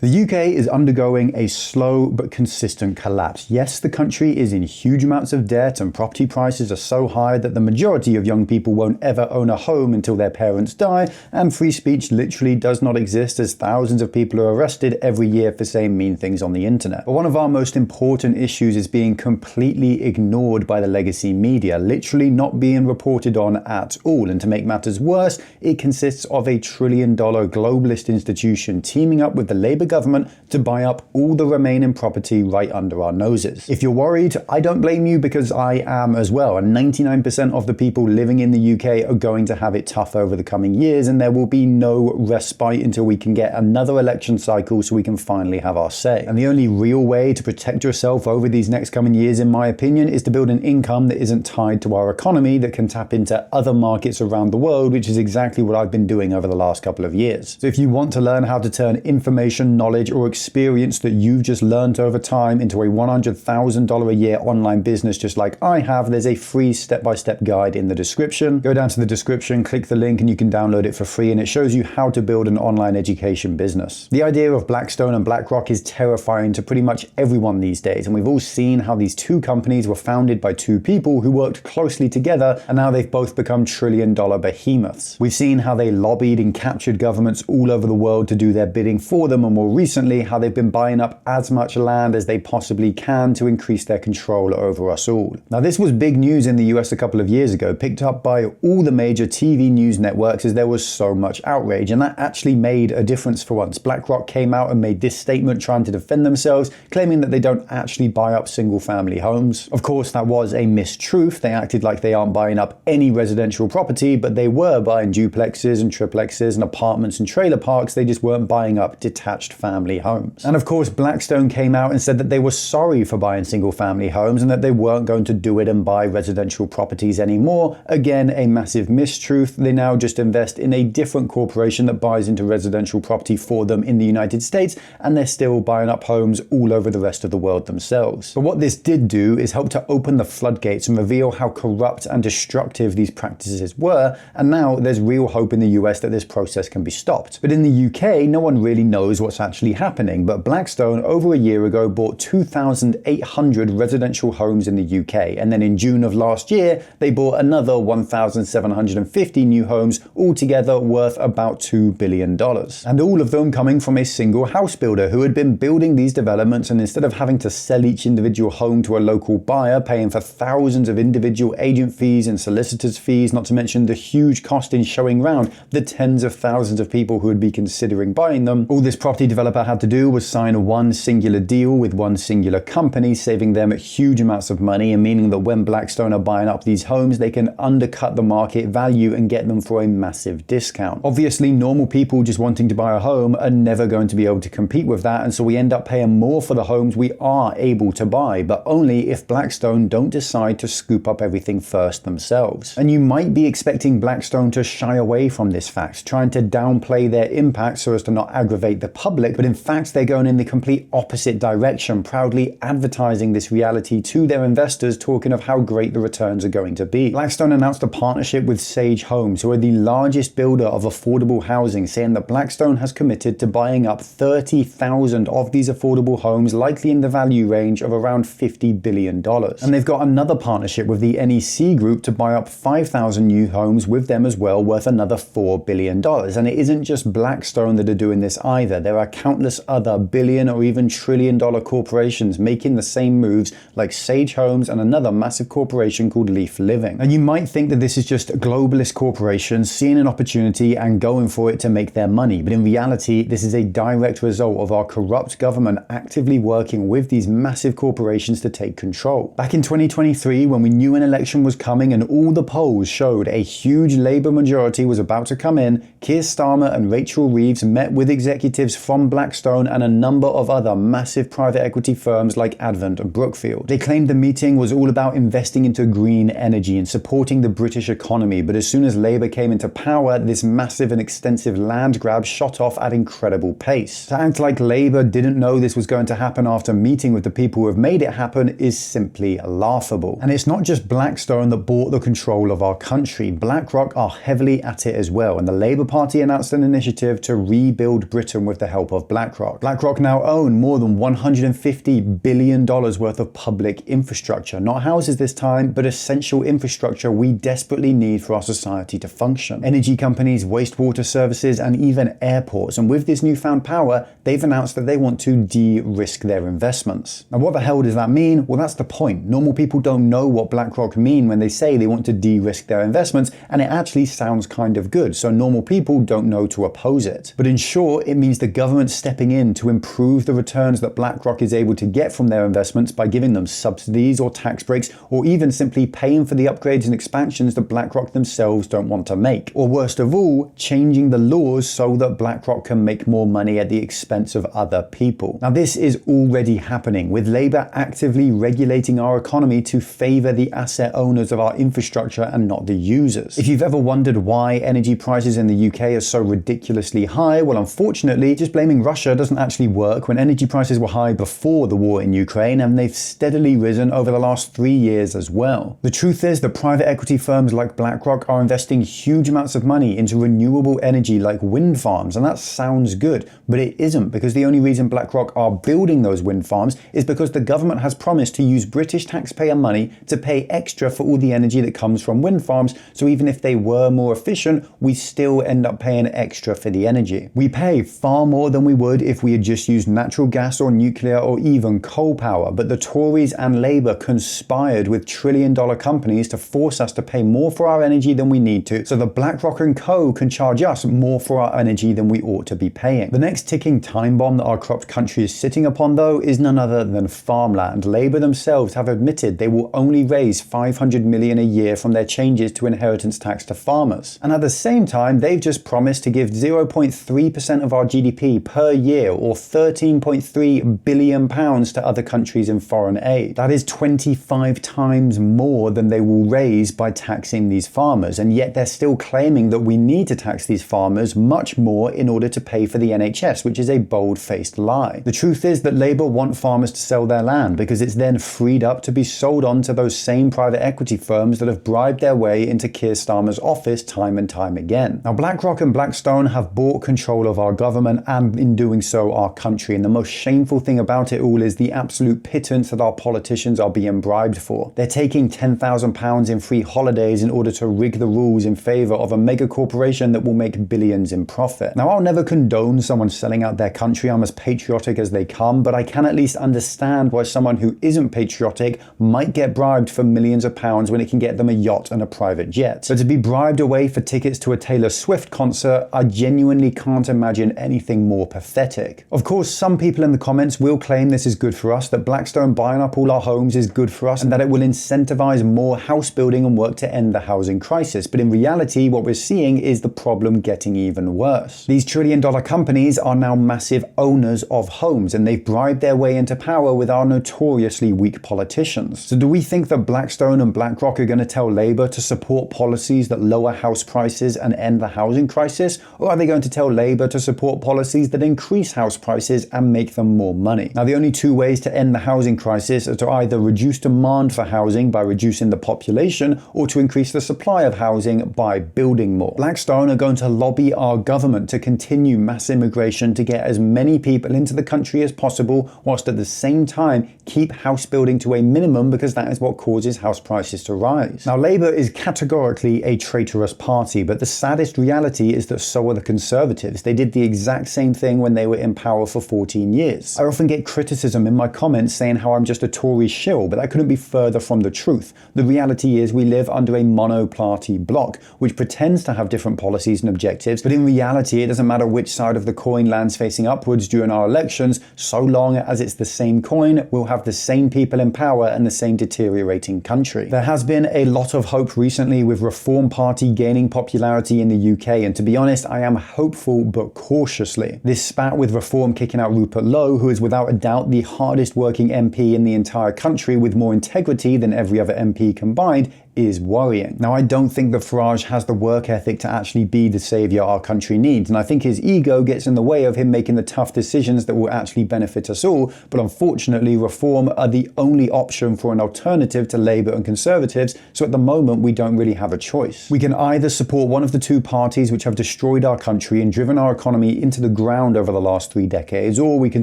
The UK is undergoing a slow but consistent collapse. Yes, the country is in huge amounts of debt and property prices are so high that the majority of young people won't ever own a home until their parents die, and free speech literally does not exist as thousands of people are arrested every year for saying mean things on the internet. But one of our most important issues is being completely ignored by the legacy media, literally not being reported on at all. And to make matters worse, it consists of a $1 trillion globalist institution teaming up with the Labour government to buy up all the remaining property right under our noses. If you're worried, I don't blame you because I am as well, and 99% of the people living in the UK are going to have it tough over the coming years, and there will be no respite until we can get another election cycle so we can finally have our say. And the only real way to protect yourself over these next coming years, in my opinion, is to build an income that isn't tied to our economy, that can tap into other markets around the world, which is exactly what I've been doing over the last couple of years. So if you want to learn how to turn information, knowledge, or experience that you've just learned over time into a $100,000 a year online business just like I have, there's a free step-by-step guide in the description. Go down to the description, click the link, and you can download it for free, and it shows you how to build an online education business. The idea of Blackstone and BlackRock is terrifying to pretty much everyone these days, and we've all seen how these two companies were founded by two people who worked closely together, and now they've both become trillion-dollar behemoths. We've seen how they lobbied and captured governments all over the world to do their bidding for them, and more recently how they've been buying up as much land as they possibly can to increase their control over us all. Now, this was big news in the US a couple of years ago, picked up by all the major TV news networks as there was so much outrage, and that actually made a difference for once. BlackRock came out and made this statement trying to defend themselves, claiming that they don't actually buy up single-family homes. Of course, that was a mistruth. They acted like they aren't buying up any residential property, but they were buying duplexes and triplexes and apartments and trailer parks. They just weren't buying up detached family homes. And of course, Blackstone came out and said that they were sorry for buying single-family homes and that they weren't going to do it and buy residential properties anymore. Again, a massive mistruth. They now just invest in a different corporation that buys into residential property for them in the United States, and they're still buying up homes all over the rest of the world themselves. But what this did do is help to open the floodgates and reveal how corrupt and destructive these practices were, and now there's real hope in the US that this process can be stopped. But in the UK, no one really knows what's actually happening, but Blackstone over a year ago bought 2,800 residential homes in the UK, and then in June of last year they bought another 1,750 new homes, altogether worth about $2 billion. And all of them coming from a single house builder who had been building these developments, and instead of having to sell each individual home to a local buyer, paying for thousands of individual agent fees and solicitors fees, not to mention the huge cost in showing round the tens of thousands of people who would be considering buying them, all this property developer had to do was sign one singular deal with one singular company, saving them huge amounts of money, and meaning that when Blackstone are buying up these homes, they can undercut the market value and get them for a massive discount. Obviously, normal people just wanting to buy a home are never going to be able to compete with that, and so we end up paying more for the homes we are able to buy, but only if Blackstone don't decide to scoop up everything first themselves. And you might be expecting Blackstone to shy away from this fact, trying to downplay their impact so as to not aggravate the public, but in fact they're going in the complete opposite direction, proudly advertising this reality to their investors, talking of how great the returns are going to be. Blackstone announced a partnership with Sage Homes, who are the largest builder of affordable housing, saying that Blackstone has committed to buying up 30,000 of these affordable homes, likely in the value range of around $50 billion. And they've got another partnership with the NEC Group to buy up 5,000 new homes with them as well, worth another $4 billion. And it isn't just Blackstone that are doing this either. There are countless other billion or even trillion-dollar corporations making the same moves, like Sage Homes and another massive corporation called Leaf Living. And you might think that this is just globalist corporations seeing an opportunity and going for it to make their money, but in reality, this is a direct result of our corrupt government actively working with these massive corporations to take control. Back in 2023, when we knew an election was coming and all the polls showed a huge Labour majority was about to come in, Keir Starmer and Rachel Reeves met with executives from Blackstone and a number of other massive private equity firms like Advent and Brookfield. They claimed the meeting was all about investing into green energy and supporting the British economy, but as soon as Labour came into power, this massive and extensive land grab shot off at incredible pace. To act like Labour didn't know this was going to happen after meeting with the people who have made it happen is simply laughable. And it's not just Blackstone that bought the control of our country. BlackRock are heavily at it as well, and the Labour Party announced an initiative to rebuild Britain with the help help of BlackRock. BlackRock now own more than $150 billion worth of public infrastructure. Not houses this time, but essential infrastructure we desperately need for our society to function. Energy companies, wastewater services, and even airports. And with this newfound power, they've announced that they want to de-risk their investments. Now, what the hell does that mean? Well, that's the point. Normal people don't know what BlackRock mean when they say they want to de-risk their investments, and it actually sounds kind of good, so normal people don't know to oppose it. But in short, it means the government stepping in to improve the returns that BlackRock is able to get from their investments by giving them subsidies or tax breaks, or even simply paying for the upgrades and expansions that BlackRock themselves don't want to make. Or worst of all, changing the laws so that BlackRock can make more money at the expense of other people. Now, this is already happening, with Labour actively regulating our economy to favour the asset owners of our infrastructure and not the users. If you've ever wondered why energy prices in the UK are so ridiculously high, well, unfortunately, just blaming Russia doesn't actually work when energy prices were high before the war in Ukraine, and they've steadily risen over the last 3 years as well. The truth is that private equity firms like BlackRock are investing huge amounts of money into renewable energy like wind farms, and that sounds good, but it isn't, because the only reason BlackRock are building those wind farms is because the government has promised to use British taxpayer money to pay extra for all the energy that comes from wind farms, so even if they were more efficient, we still end up paying extra for the energy. We pay far more than we would if we had just used natural gas or nuclear or even coal power, but the Tories and Labour conspired with trillion-dollar companies to force us to pay more for our energy than we need to, so that BlackRock and Co. can charge us more for our energy than we ought to be paying. The next ticking time bomb that our corrupt country is sitting upon, though, is none other than farmland. Labour themselves have admitted they will only raise $500 million a year from their changes to inheritance tax to farmers. And at the same time, they've just promised to give 0.3% of our GDP per year, or £13.3 billion to other countries in foreign aid. That is 25 times more than they will raise by taxing these farmers, and yet they're still claiming that we need to tax these farmers much more in order to pay for the NHS, which is a bold-faced lie. The truth is that Labour want farmers to sell their land because it's then freed up to be sold on to those same private equity firms that have bribed their way into Keir Starmer's office time and time again. Now, BlackRock and Blackstone have bought control of our government and, in doing so, our country, and the most shameful thing about it all is the absolute pittance that our politicians are being bribed for. They're taking £10,000 in free holidays in order to rig the rules in favour of a mega corporation that will make billions in profit. Now, I'll never condone someone selling out their country. I'm as patriotic as they come, but I can at least understand why someone who isn't patriotic might get bribed for millions of pounds when it can get them a yacht and a private jet. But to be bribed away for tickets to a Taylor Swift concert, I genuinely can't imagine anything more pathetic. Of course, some people in the comments will claim this is good for us, that Blackstone buying up all our homes is good for us, and that it will incentivize more house building and work to end the housing crisis. But in reality, what we're seeing is the problem getting even worse. These trillion-dollar companies are now massive owners of homes, and they've bribed their way into power with our notoriously weak politicians. So do we think that Blackstone and BlackRock are going to tell Labour to support policies that lower house prices and end the housing crisis? Or are they going to tell Labour to support policies that increase house prices and make them more money? Now, the only two ways to end the housing crisis are to either reduce demand for housing by reducing the population, or to increase the supply of housing by building more. Blackstone are going to lobby our government to continue mass immigration to get as many people into the country as possible, whilst at the same time keep house building to a minimum, because that is what causes house prices to rise. Now, Labour is categorically a traitorous party, but the saddest reality is that so are the Conservatives. They did the exact same thing when they were in power for 14 years. I often get criticism in my comments saying how I'm just a Tory shill, but that couldn't be further from the truth. The reality is we live under a monoparty bloc, which pretends to have different policies and objectives, but in reality it doesn't matter which side of the coin lands facing upwards during our elections, so long as it's the same coin, we'll have the same people in power and the same deteriorating country. There has been a lot of hope recently with Reform Party gaining popularity in the UK, and to be honest, I am hopeful but cautiously. This spat with Reform kicking out Rupert Lowe, who is without a doubt the hardest working MP in the entire country with more integrity than every other MP combined, is worrying. Now, I don't think that Farage has the work ethic to actually be the savior our country needs, and I think his ego gets in the way of him making the tough decisions that will actually benefit us all. But unfortunately, reform are the only option for an alternative to Labour and Conservatives, so at the moment we don't really have a choice. We can either support one of the two parties which have destroyed our country and driven our economy into the ground over the last 3 decades, or we can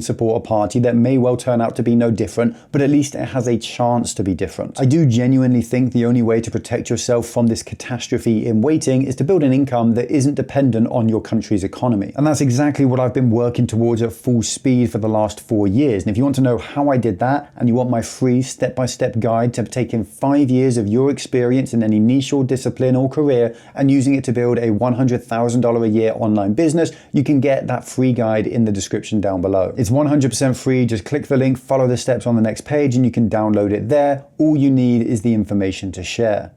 support a party that may well turn out to be no different, but at least it has a chance to be different. I do genuinely think the only way to protect yourself from this catastrophe in waiting is to build an income that isn't dependent on your country's economy. And that's exactly what I've been working towards at full speed for the last 4 years. And if you want to know how I did that, and you want my free step-by-step guide to taking 5 years of your experience in any niche or discipline or career and using it to build a $100,000 a year online business, you can get that free guide in the description down below. It's 100% free. Just click the link, follow the steps on the next page, and you can download it there. All you need is the information to share.